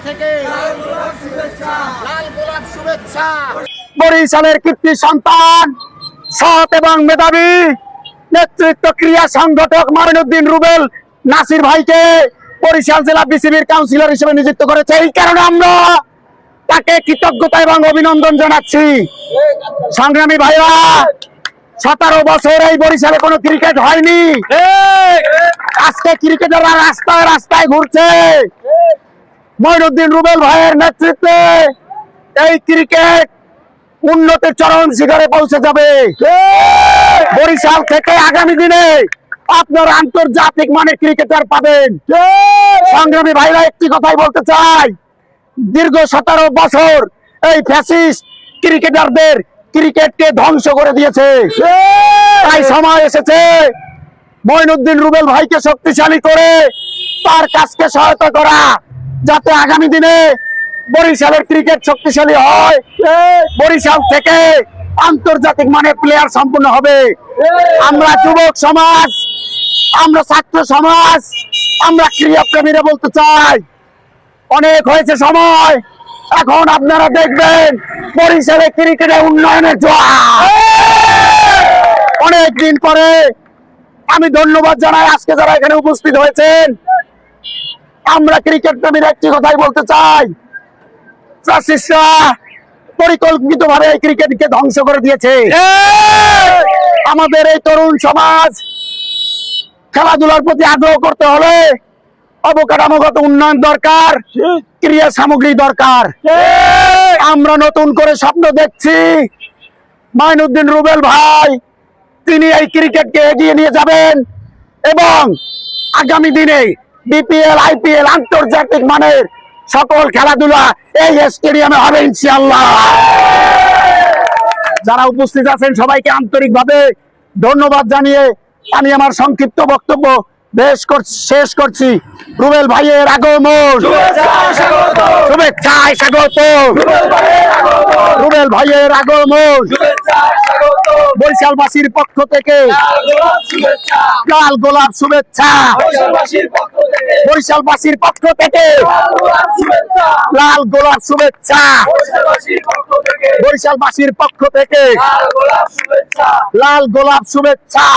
থেকে লাল গোলাপ শুভেচ্ছা। বরিশালের কীর্তি সন্তান, সৎ এবং মেধাবী নেতৃত্ব ক্রিয়া সংগঠক মাইনুদ্দিন রুবেল নাসির ভাইকে বরিশাল জেলা বিসিবির কাউন্সিলর হিসেবে নিযুক্ত করেছে। এই কারণে আমরা তাকে কৃতজ্ঞতা এবং অভিনন্দন জানাচ্ছি। সংগ্রামী ভাইরা, 17 বছর এই বরিশালে কোনো ক্রিকেট হয়নি। আজকে ক্রিকেটাররা রাস্তায় রাস্তায় ঘুরছে। মাইনুদ্দিন রুবেল ভাইয়ের নেতৃত্বে এই ক্রিকেট উন্নতির চরম শিখরে পৌঁছে যাবে। বরিশাল থেকে আগামী দিনে আপনার আন্তর্জাতিক মানের ক্রিকেটার পাবেন। সংগ্রামী ভাইরা, একটি কথাই বলতে চাই, দীর্ঘ 17 বছর এই ফ্যাসিস্ট ক্রিকেটারদের ক্রিকেটকে ধ্বংস করে দিয়েছে। তাই সময় এসেছে মাইনুদ্দিন রুবেল ভাইকে শক্তিশালী করে তার কাজকে সহায়তা করা, যাতে আগামী দিনে বরিশালের ক্রিকেট শক্তিশালী হয়। বরিশাল থেকে আন্তর্জাতিক মানের প্লেয়ার সম্পূর্ণ হবে। আমরা যুবক সমাজ, আমরা ছাত্র সমাজ, আমরা ক্রীড়া প্রেমীরা বলতে চাই, অনেক হয়েছে সময়। এখন আপনারা দেখবেন বরিশালে ক্রিকেটের উন্নয়নের জোয়ার। অনেকদিন পরে আমি ধন্যবাদ জানাই আজকে যারা এখানে উপস্থিত হয়েছেন। আমরা ক্রিকেট প্রেমীরা একটি কথাই বলতে চাই, ফ্যাসিস্টরা পরিকল্পিতভাবে এই ক্রিকেটকে ধ্বংস করে দিয়েছে। আমাদের এই তরুণ সমাজ খেলাধুলার প্রতি আগ্রহ করতে হলে অবকাঠামোগত উন্নয়ন দরকার, ক্রীড়া সামগ্রী দরকার। আমরা নতুন করে স্বপ্ন দেখছি মাইনুদ্দিন রুবেল ভাই তিনি এই ক্রিকেটকে এগিয়ে নিয়ে যাবেন এবং আগামী দিনে বিপিএল, আইপিএল, আন্তর্জাতিক মানের সকল খেলাধুলা এই স্টেডিয়ামে হবে ইনশাআল্লাহ। যারা উপস্থিত আছেন সবাইকে আন্তরিকভাবে ধন্যবাদ জানিয়ে আমি আমার সংক্ষিপ্ত বক্তব্য শেষ করছি। রুবেল ভাইয়ের আগমন শুভেচ্ছায় স্বাগত। রুবেল ভাইয়ের আগমন বরিশালবাসীর পক্ষ থেকে লাল গোলাপ শুভেচ্ছা। বরিশালবাসীর পক্ষ থেকে লাল গোলাপ শুভেচ্ছা। বরিশালবাসীর পক্ষ থেকে লাল গোলাপ শুভেচ্ছা।